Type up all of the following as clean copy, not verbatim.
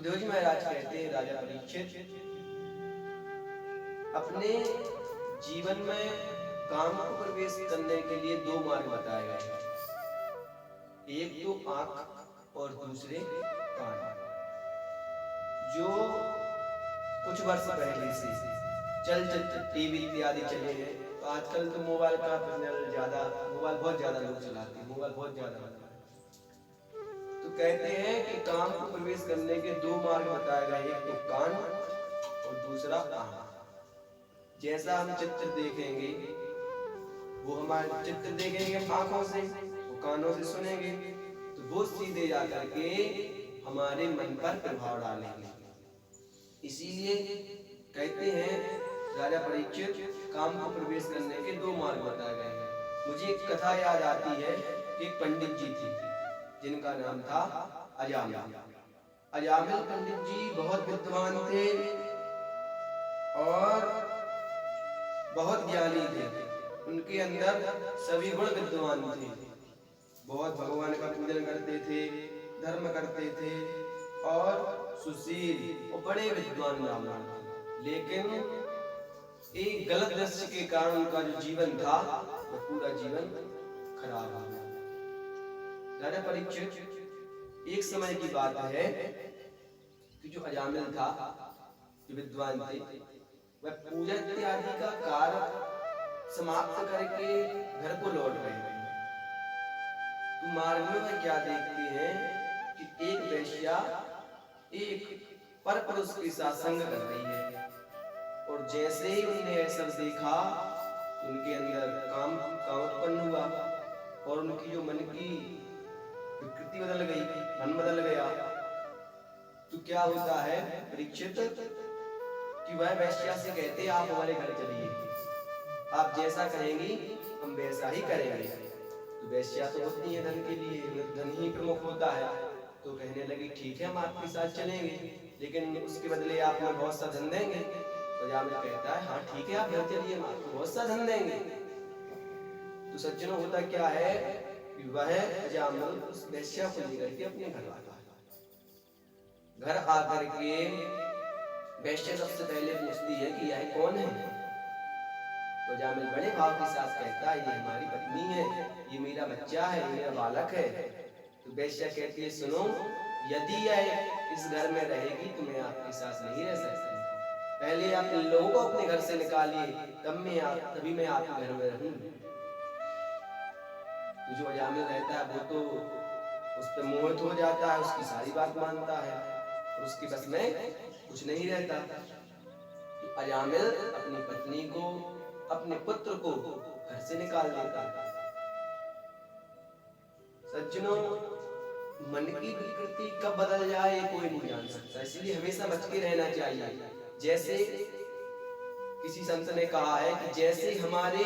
सुखदेव जी महाराज कहते हैं, राजा परीक्षित, अपने जीवन में काम को प्रवेश करने के लिए दो मार्ग बताए गए हैं, एक तो आंख और दूसरे कान। जो कुछ वर्ष पहले से चलचित्र, टीवी इत्यादि चले हैं, तो आजकल तो मोबाइल का प्रचलन ज्यादा, मोबाइल बहुत ज्यादा लोग चलाते हैं, मोबाइल बहुत ज्यादा होता है। तो कहते हैं कि काम को प्रवेश करने के दो मार्ग बताए गए, एक तो कान और दूसरा आंख। जैसा हम चित्र देखेंगे, वो हमारे चित्र देखेंगे आंखों से, वो कानों से सुनेंगे, तो वो सीधे जाकर के हमारे मन पर प्रभाव डालेंगे। इसीलिए कहते हैं राजा परीक्षित, काम को प्रवेश करने के दो मार्ग बताए गए हैं। मुझे एक कथा याद आती है कि एक पंडित जी थी जिनका नाम था अजामिल। अजामिल पंडित जी बहुत विद्वान थे और बहुत ज्ञानी थे। उनके अंदर सभी गुण विद्वान थे। बहुत भगवान का पूजन करते थे, धर्म करते थे और सुशील और बड़े विद्वान ब्राह्मण थे। लेकिन एक गलत दृष्टि के कारण उनका जो जीवन था वो पूरा जीवन खराब हो गया। राजा परीक्षित, एक समय की बात है कि जो अजामिल था, जो विद्वान थे, वह पूजा इत्यादि का कार्य समाप्त करके घर को लौट गए। तो मार्ग में क्या देखते हैं कि एक वेश्या एक परपुरुष के साथ संग कर रही है, और जैसे ही उन्हें ऐसा देखा उनके अंदर काम उत्पन्न हुआ और उनकी जो मन की विकृति बदल गई, मन बदल गया। तो क्या होता है परीक्षित कि वह वेश्या से कहते, आप हमारे घर चलिए, आप जैसा कहेंगी हम वैसा ही करेंगे। तो वेश्या तो होती है धन के लिए, धन ही प्रमुख होता है। तो कहने लगी, ठीक है हम आपके साथ चलेंगे, लेकिन उसके बदले आप हमें बहुत सा धन देंगे। तो अजामिल कहता है, हाँ ठीक है आप घर चलिए, हम आपको बहुत सा धन देंगे। तो सज्जनों होता क्या है कि वह अजामिल उस वेश्या को लेकर के अपने घर आता है। घर आकर के वेश्या सबसे पहले पूछती है कि यह कौन है। तो अजामिल बड़े भाव के साथ कहता है, ये हमारी पत्नी है, ये मेरा बच्चा है, ये मेरा बालक है। तो वेश्या कहती है, सुनो, यदि यह इस घर में रहेगी तो मैं आपके साथ नहीं रह सकती। पहले आप इन लोगों को अपने घर से निकालिए, तभी मैं आपके घर में रहूंगी। तो जो अजामिल रहता है वो तो उस पर मोहित हो जाता है, उसकी सारी बात मानता है और उसके बस में कुछ नहीं रहता। तो अजामिल अपनी पत्नी को, अपने पुत्र को घर से निकाल देता है। सज्जनों, मन की विकृति कब बदल जाए कोई नहीं जान सकता, इसलिए हमेशा बच के रहना चाहिए। जैसे किसी संत ने कहा है कि जैसे हमारे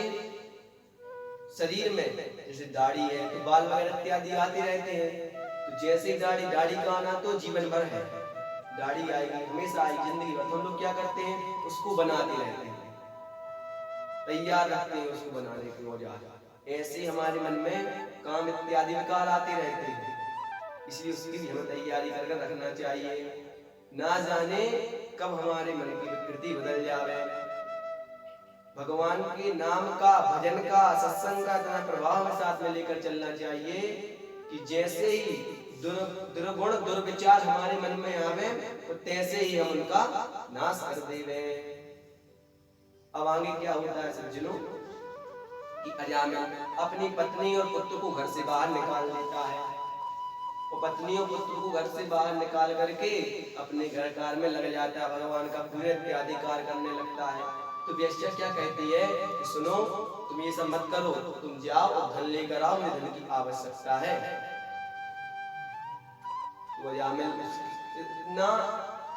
शरीर में जैसे दाढ़ी है तो बाल वगैरह इत्यादि आते रहते हैं, तो जैसे दाढ़ी का आना तो जीवन भर है, दाढ़ी आएगी, हमेशा आएगी जिंदगी भर। हम लोग क्या करते हैं, उसको बनाते रहते हैं, तैयार रखते हैं उसको बनाने के औजार। ऐसे हमारे मन में काम इत्यादि विकार आते रहते हैं, इसलिए उसकी भी हमें तैयारी करके रखना चाहिए। ना जाने कब हमारे मन की विकृति बदल जावे। भगवान के नाम का, भजन का, सत्संग का इतना प्रभाव हमें साथ में लेकर चलना चाहिए कि जैसे ही दुर्गुण दुर्विचार हमारे मन में आवे तो तैसे ही हम उनका नाश कर देवे। अब आगे क्या होता है सज्जनों कि अजामिल अपनी पत्नी और पुत्र को घर से बाहर निकाल देता है, और पत्नी और पुत्र को घर से बाहर निकाल करके अपने घर कार्य में लग जाता है, भगवान का पूरे इत्यादि कार्य करने लगता है। तो वेश्या क्या कहती है कि सुनो, तुम ये सब मत करो, तुम जाओ और धन लेकर आओ, मुझे धन की आवश्यकता है। तो अजामिल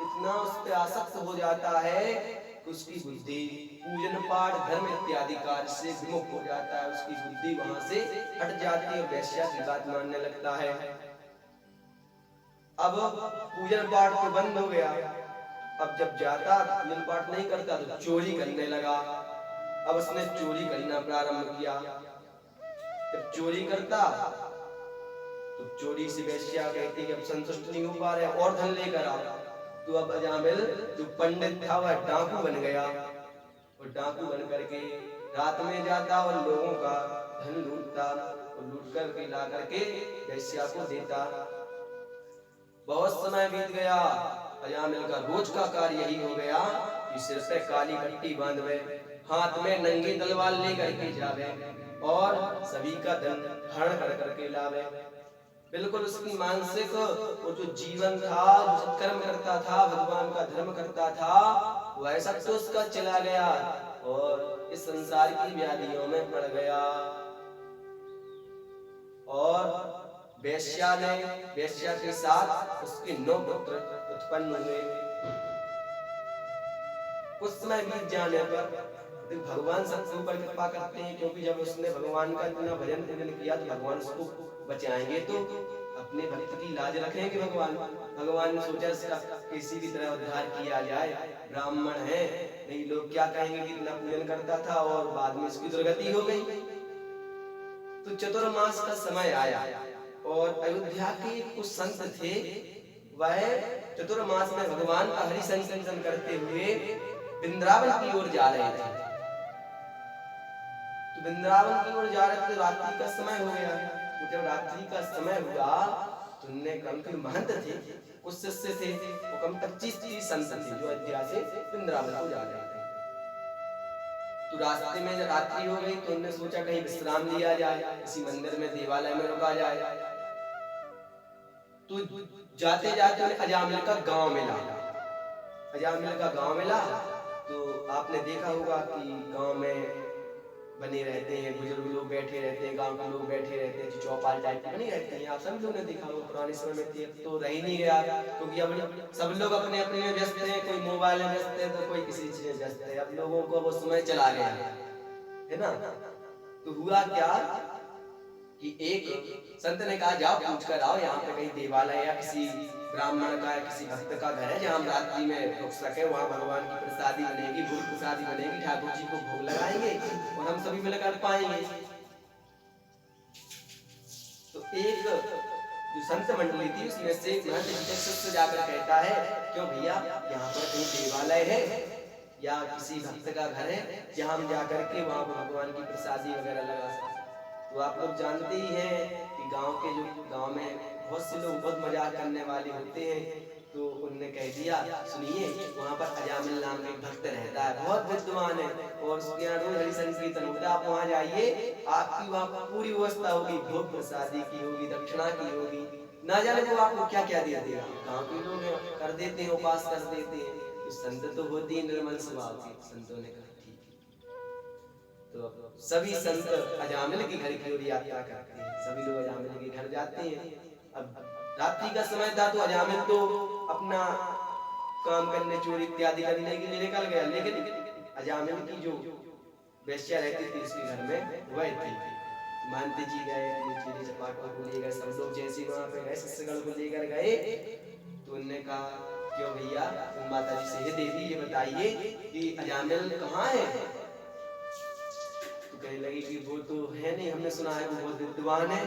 इतना उस पर आसक्त हो जाता है कि उसकी बुद्धि पूजन पाठ धर्म इत्यादि कार्य से विमुख हो जाता है, उसकी बुद्धि वहां से हट जाती है और वेश्या की बात मानने लगता है। अब पूजन पाठ तो बंद हो गया, अब जब जाता पूजन पाठ नहीं करता तो चोरी करने लगा। अब उसने चोरी करना प्रारंभ किया। जब चोरी करता तो चोरी से वेश्या कहती कि अब संतुष्ट नहीं हो पा रहे, और धन लेकर आओ। तो अब अजामिल जो पंडित था वह डाकू बन गया, और डाकू बन करके रात में जाता और लोगों का धन लूटता, और लूट करके ला करके वेश्या को देता। बहुत समय बीत गया, अजामिल का रोज का कार्य यही हो गया कि सिर पे काली पट्टी बांधवे, हाथ में नंगी तलवार लेकर के जावे और सभी का धन हरण कर करके लावे। बिल्कुल उसकी मानसिक वो जो जीवन था, जो कर्म करता था, भगवान का धर्म करता था, वह सब तो उसका चला गया और इस संसार की व्याधियों में पड़ गया। और वेश्या के साथ उसके 9 पुत्र उत्पन्न हुए। कुछ समय बीत जाने पर भगवान सबके ऊपर कृपा करते हैं, क्योंकि जब उसने भगवान का इतना भजन पूजन किया तो भगवान उसको बचाएंगे, तो अपने भक्त की लाज रखेंगे। भगवान ने सोचा इसका किसी भी तरह उद्धार किया जाए, ब्राह्मण है, नहीं लोग क्या कहेंगे कि इतना पूजन करता था, और बाद में इसकी दुर्गति हो गई। तो चतुर्मास का समय आया और अयोध्या के कुछ संत थे, वह चतुर्मास में भगवान का हरि संकीर्तन करते हुए वृंदावन की ओर जा रहे थे। तो वृंदावन की ओर जा रहे थे, रात्रि का समय हो गया। तो जब रात्रि का समय हुआ तो उनने कम के महंत थे, कुछ शिष्य थे, वो कम 25-30 संत थे जो अयोध्या से वृंदावन को जा रहे थे। तो रास्ते में जब रात्रि हो गई तो उन्होंने सोचा कहीं विश्राम लिया जाए, किसी मंदिर में, देवालय में रुका जाए। तो जाते जाते उन्हें अजामिल का गांव मिला। अजामिल का गांव मिला तो आपने देखा होगा कि गांव में बने रहते हैं, बुजुर्ग लोग बैठे रहते हैं, गांव के लोग बैठे रहते हैं, जो चौपाल टाइप के बने रहते हैं। आप सब लोगों ने देखा होगा, पुराने समय में तो रह ही नहीं गया, क्योंकि अब सब लोग अपने अपने में व्यस्त हैं, कोई मोबाइल में व्यस्त है तो कोई किसी चीज में व्यस्त है। अब लोगों को वो समय चला गया है ना। तो हुआ क्या कि एक संत ने कहा जाओ पूछ कर आओ, यहाँ पे कहीं देवालय या किसी ब्राह्मण का या किसी भक्त का घर है जहाँ हम रात्रि में रुक सके, वहाँ भगवान की प्रसादी बनेगी, गुरु प्रसादी बनेगी, ठाकुर जी को भोग लगाएंगे और हम सभी मिलकर पाएंगे। तो एक जो संत मंडली थी उसमें से शिष्य जाकर कहता है, क्यों भैया यहाँ पर कहीं देवालय है या किसी भक्त का घर है जहाँ हम जाकर के वहाँ भगवान की प्रसादी वगैरह लगा सकते। तो आप लोग जानते ही हैं कि गांव में बहुत से लोग बहुत मजाक करने वाले होते हैं। तो उनने कह दिया, सुनिए वहाँ पर अजामिल नाम का एक भक्त रहता है, बहुत विद्वान है और उसके यहाँ रोज हरि संकीर्तन होता है। आप वहाँ जाइए, आपकी वहाँ पूरी व्यवस्था होगी, भोग प्रसादी की होगी, दक्षिणा की होगी, ना जाने वो आपको क्या क्या दे देगा। गाँव के लोग कर देते हैं, उपास कर देते हैं। तो संत तो होती है निर्मल स्वभाव की। संतों ने कहा तो सभी संत अजामिल के घर की ओर यात्रा करते हैं, सभी लोग अजामिल के घर जाते हैं। अब रात्रि का समय था तो अजामिल तो अपना काम करने, चोरी इत्यादि करने के लिए निकल गया, लेकिन अजामिल की जो वेश्या रहती थी उसके घर में वह थी। मानते जी गए, चीरी चपाटों को ले गए, सब लोग जैसे वहां पे गए शिष्यगण को लेकर गए। तो उन्होंने कहा, क्यों भैया माता जी से, हे देवी ये बताइए कि अजामिल कहाँ है। कहने लगी कि वो तो है नहीं, हमने सुना है वो बहुत विद्वान है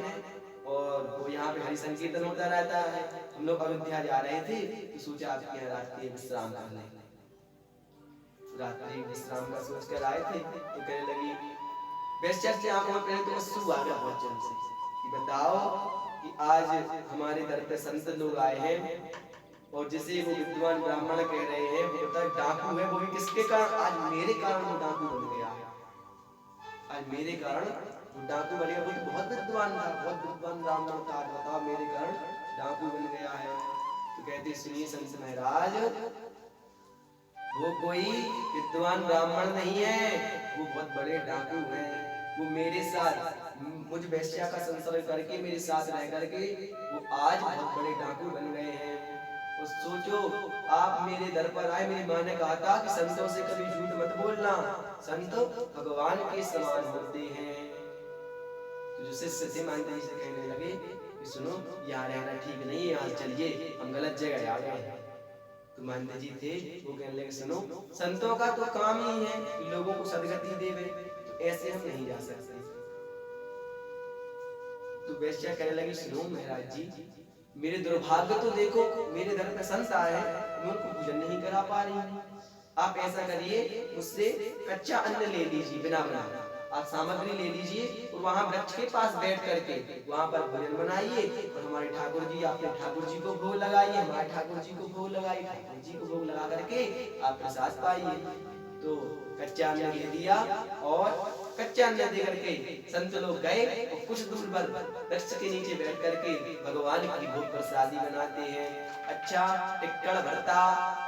और वो यहाँ पे हरि संकीर्तन होता रहता है। हम लोग अयोध्या जा रहे थे तो सोचा आपके यहाँ रात्रि विश्राम कर लें। रात्रि विश्राम का सोच कर आए थे तो कहने लगी, वेश्या की आंखों में पहले तो आंसू आ गया बहुत जल्द से कि बताओ कि आज हमारे दर पे संत लोग आए हैं और जिसे वो विद्वान ब्राह्मण कह रहे हैं वो बता डाकू है, वो भी किसके कारण? आज मेरे कारण वो डाकू बन गया। आज मेरे कारण वो डाकू बन गया। वो तो बहुत विद्वान था, बहुत विद्वान ब्राह्मण था, बताओ मेरे कारण डाकू बन गया है। तो कहते, सुनिए संत महाराज, वो कोई विद्वान ब्राह्मण नहीं है, वो बहुत बड़े डाकू हैं। वो मेरे साथ, मुझ वैश्या का संसर्ग करके, मेरे साथ रह करके वो आज बहुत बड़े डाकू बन गए हैं। और सोचो, आप मेरे दर पर आए, मेरी माँ ने कहा था कि संतों से कभी झूठ मत बोलना, संत भगवान के समान होते हैं। तो जो शिष्य थे मानते जी से कहने लगे कि सुनो, यहाँ रहना ठीक नहीं है, यहाँ चलिए, हम गलत जगह आ गए हैं। तो मानते जी थे, वो कहने लगे, सुनो, संतों का तो काम ही है कि लोगों को सदगति देवे, तो ऐसे हम नहीं जा सकते। तो वैश्या कहने लगी, सुनो महाराज जी, मेरे दुर्भाग्य तो देखो, मेरे दर पे संत आए हैं, मैं उनको भोजन नहीं करा पा रही हूँ। आप ऐसा करिए, मुझसे कच्चा अन्न ले लीजिए, बिना बनाए आप सामग्री ले लीजिए और वहाँ वृक्ष के पास बैठ करके वहाँ पर भोजन बनाइए और हमारे ठाकुर जी, आपने ठाकुर जी को भोग लगाइए, हमारे ठाकुर जी को भोग लगाइए, ठाकुर जी को भोग लगा करके आप प्रसाद पाइए। तो कच्चा अन्न दे दिया और कच्चा अन्न दे करके संत लोग गए और कुछ दूर पर वृक्ष के नीचे बैठ करके भगवान की भोग प्रसादी बनाते हैं। अच्छा टिक्कड़ भरता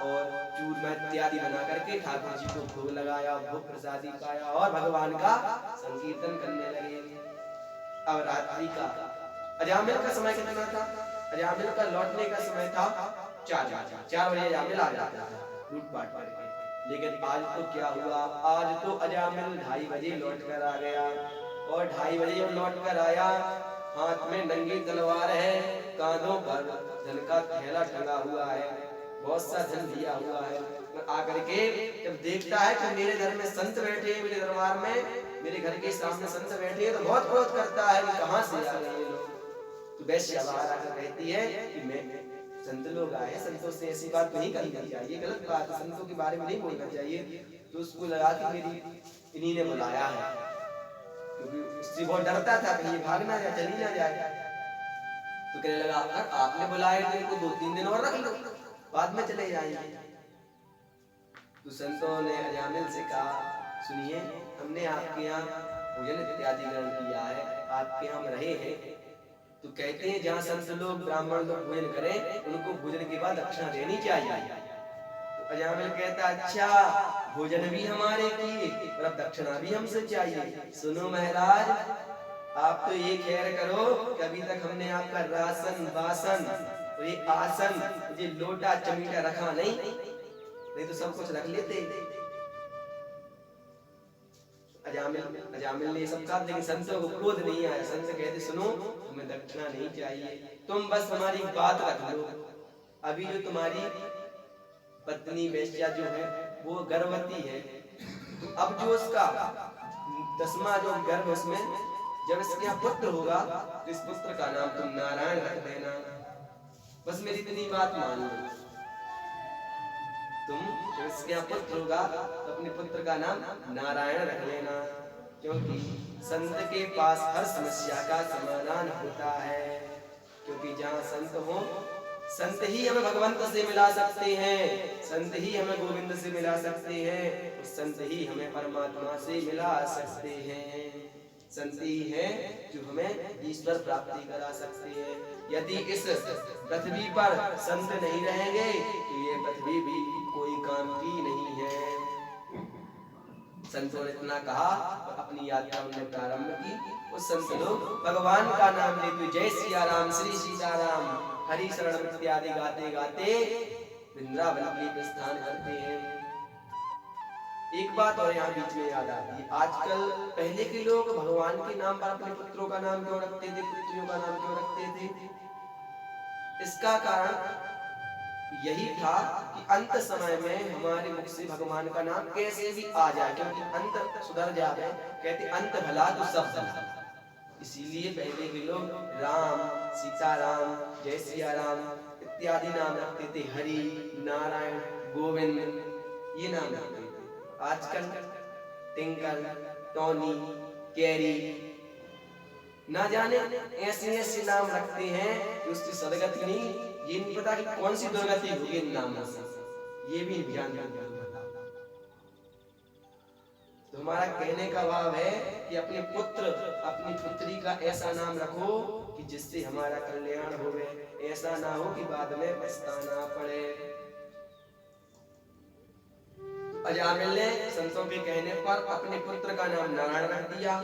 और चूरमा इत्यादि बना करके ठाकुर जी को भोग लगाया, भोग प्रसादी पाया और भगवान का संकीर्तन करने लगे। अब रात्रि का अजामिल का समय कितना था? अजामिल का लौटने का समय था 4 बजे अजामिल आ जाता था लूटपाट करके। लेकिन आज तो क्या हुआ, आज तो अजामिल 2:30 बजे लौट कर आ गया और 2:30 बजे जब लौट कर आया, हाथ में नंगी तलवार है, कांधों पर धन का थैला टंगा हुआ है, बहुत सा धन दिया हुआ है। आकर के जब देखता है कि मेरे घर में संत बैठे हैं, मेरे दरबार में, मेरे घर के सामने संत बैठे हैं, तो बहुत क्रोध करता है कि कहां से आ गए ये लोग। तो वैश्य बाहर आकर कहती है कि मैं संत लोग आए, संतों से ऐसी बात नहीं करनी चाहिए, गलत बात है, संतों के बारे में नहीं बोलना चाहिए। तो उसको लगा कि मेरी इन्हीं ने बुलाया है, क्योंकि उससे बहुत डरता था कहीं भाग ना जाए, चली ना जाए। तो कहने लगा अगर आपने बुलाया तो इनको 2-3 दिन और रख लो, बाद में चले जाएंगे। तो संतों ने अजामिल से कहा सुनिए, हमने आपके यहाँ भोजन इत्यादि ग्रहण किया है, आपके यहाँ हम रहे हैं, तो कहते हैं जहाँ संत लोग ब्राह्मण लोग भोजन करें उनको भोजन के बाद दक्षिणा देनी चाहिए। तो अजामिल कहता अच्छा, भोजन भी हमारे किए और अब दक्षिणा भी हमसे चाहिए। सुनो महाराज, आप तो ये खैर करो कि अभी तक हमने आपका राशन बासन और ये आसन, ये लोटा चमीटा रखा नहीं तो सब कुछ रख लेते। अजामिल ने सब कहा, लेकिन संतों को क्रोध नहीं आया। संत कहते सुनो, तुम्हें दक्षिणा नहीं चाहिए, तुम बस हमारी बात रख लो। अभी जो तुम्हारी पत्नी वेश्या जो है वो गर्भवती है, तो अब जो उसका 10वां जो गर्भ, उसमें जब इसके यहाँ पुत्र होगा तो इस पुत्र का नाम तुम नारायण रख देना। बस मेरी इतनी बात मान लो, तुम जब इसके यहाँ पुत्र होगा तो अपने पुत्र का नाम नारायण रख लेना, क्योंकि संत के पास हर समस्या का समाधान होता है। क्योंकि जहाँ संत हो, संत ही हमें भगवंत से मिला सकते हैं, संत ही हमें गोविंद से मिला सकते हैं, और संत ही हमें परमात्मा से मिला सकते हैं। संत ही है जो हमें ईश्वर प्राप्ति करा सकते हैं। यदि इस पृथ्वी पर संत नहीं रहेंगे तो ये पृथ्वी भी कोई काम की नहीं है। संतों ने इतना कहा और अपनी यात्रा उन्होंने प्रारंभ की। उस संत लोग भगवान का नाम लेते जय सिया राम, श्री सीताराम, हरि शरण इत्यादि गाते गाते वृंदावन के प्रस्थान करते हैं। एक बात और यहाँ बीच में याद आती है, आजकल पहले के लोग भगवान के नाम पर अपने पुत्रों का नाम क्यों रखते थे, पुत्रियों का नाम क्यों रखते थे? इसका कारण यही था कि अंत समय में हमारे मुख से भगवान का नाम कैसे भी आ जाए, क्योंकि अंत सुधर जाए, कहते अंत भला तो सब भला। इसीलिए पहले के लोग राम, सीताराम, जय सिया राम इत्यादि नाम रखते थे, हरि, नारायण, गोविंद, ये नाम रखते थे। आजकल टिंकल, टॉनी, कैरी, ना जाने ऐसे ऐसे नाम रखते हैं कि उसकी सदगति नहीं, ये नहीं पता कि कौन सी दुर्गति होगी इन नामों से, ये भी ध्यान रखना। तो हमारा कहने का भाव है कि अपने पुत्र अपनी पुत्री का ऐसा नाम रखो कि जिससे हमारा कल्याण होवे, ऐसा ना हो कि बाद में पछताना पड़े। अजामिल ने संतों के कहने पर अपने पुत्र का नाम नारायण रख दिया।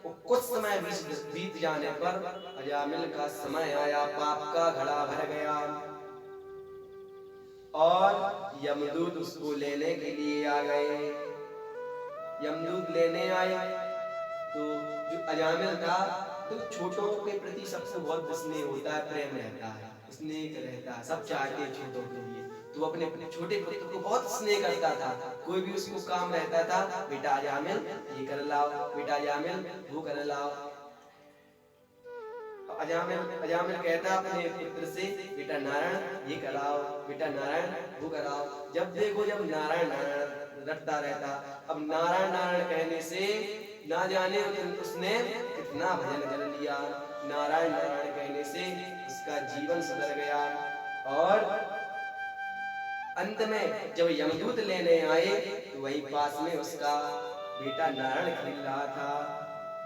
कुछ समय बीत जाने पर अजामिल का समय आया, पाप का घड़ा भर गया और यमदूत उसको लेने के लिए आ गए। यमदूत लेने आए तो जो अजामिल था, तो छोटों के प्रति सबसे बहुत स्नेह होता है, प्रेम रहता है, स्नेह रहता है, सब चाहते हैं छोटों के लिए। तो अपने छोटे पुत्र को बहुत स्नेह करता था। कोई भी उसको काम रहता था, बेटा अजामिल ये कर लाओ, बेटा अजामिल वो कर लाओ। अजामिल कहता अपने पुत्र से, बेटा नारायण ये कराओ, बेटा नारायण वो कराओ। जब देखो जब नारायण नारायण रटता रहता। अब नारायण नारायण कहने से ना जाने उसने कितना भजन कर लिया। नारायण नारायण कहने से उसका जीवन सुधर गया। और अंत में जब यमदूत लेने आए तो वहीं पास में उसका बेटा नारायण खेल रहा था।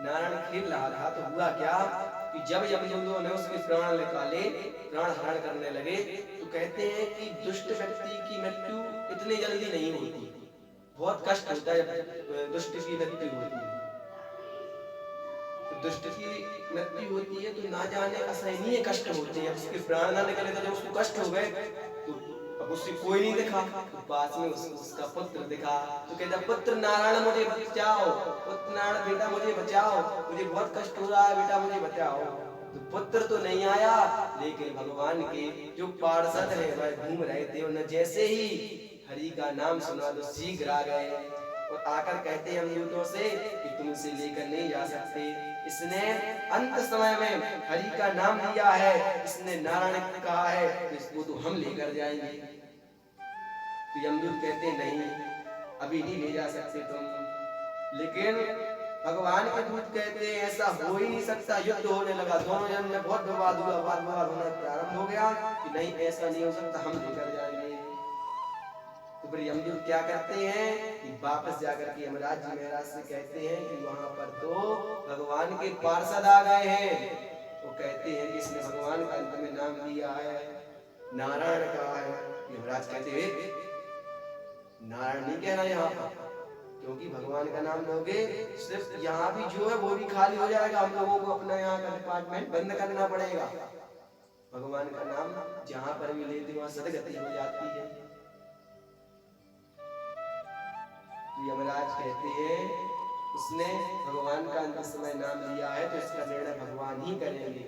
नारायण खेल रहा था तो हुआ क्या कि जब यमदूतों ने उसके प्राण निकाले, प्राण हरण करने लगे, तो कहते हैं कि दुष्ट व्यक्ति की मृत्यु इतनी जल्दी नहीं होती, बहुत कष्ट होता है जब दुष्ट की मृत्यु होती है। तो दुष्ट की मृत्यु होती है तो ना जाने असहनीय कष्ट होते हैं। उसके प्राण ना निकले तो जब उसको कष्ट हो गए तो अब उससे कोई नहीं दिखा, तो पास में उसका पुत्र दिखा। तो कहता पुत्र नारायण मुझे बचाओ, पुत्र नारायण बेटा मुझे बचाओ, मुझे बहुत कष्ट हो रहा है बेटा मुझे बचाओ। तो पुत्र तो नहीं आया, लेकिन भगवान के जो पार्षद है वह घूम रहे थे, उन्हें जैसे ही हरि का नाम सुना तो शीघ्र आ गए और आकर कहते हैं यमदूतों से कि तुम इसे लेकर नहीं जा सकते, इसने अंत समय में हरि का नाम लिया है, इसने नारायण कहा है, तो इसको तो हम लेकर जाएंगे। तो यमदूत कहते नहीं अभी नहीं ले जा सकते तुम। लेकिन भगवान के दूत कहते हैं ऐसा हो ही नहीं सकता। युद्ध होने लगा, दोनों जन में बहुत विवाद हुआ, वाद विवाद होना प्रारंभ हो गया कि नहीं ऐसा नहीं हो सकता, हम लेकर जाएंगे। तो फिर यमदूत क्या करते हैं कि वापस जाकर के यमराज जी महाराज से कहते हैं कि वहां पर तो भगवान के पार्षद आ गए हैं। वो कहते हैं कि इसने भगवान का अंत में नाम लिया है, नारायण कहा है। यमराज कहते हैं नारायण नहीं कहना यहाँ पर, क्योंकि भगवान का नाम लोगे सिर्फ यहाँ भी जो है वो भी खाली हो जाएगा, हम लोगों को अपना यहाँ का डिपार्टमेंट बंद करना पड़ेगा। भगवान का नाम जहाँ पर भी लेते वहां सदगति हो जाती है। यमराज कहते हैं उसने भगवान का अंत समय नाम लिया है तो इसका निर्णय भगवान ही करेंगे।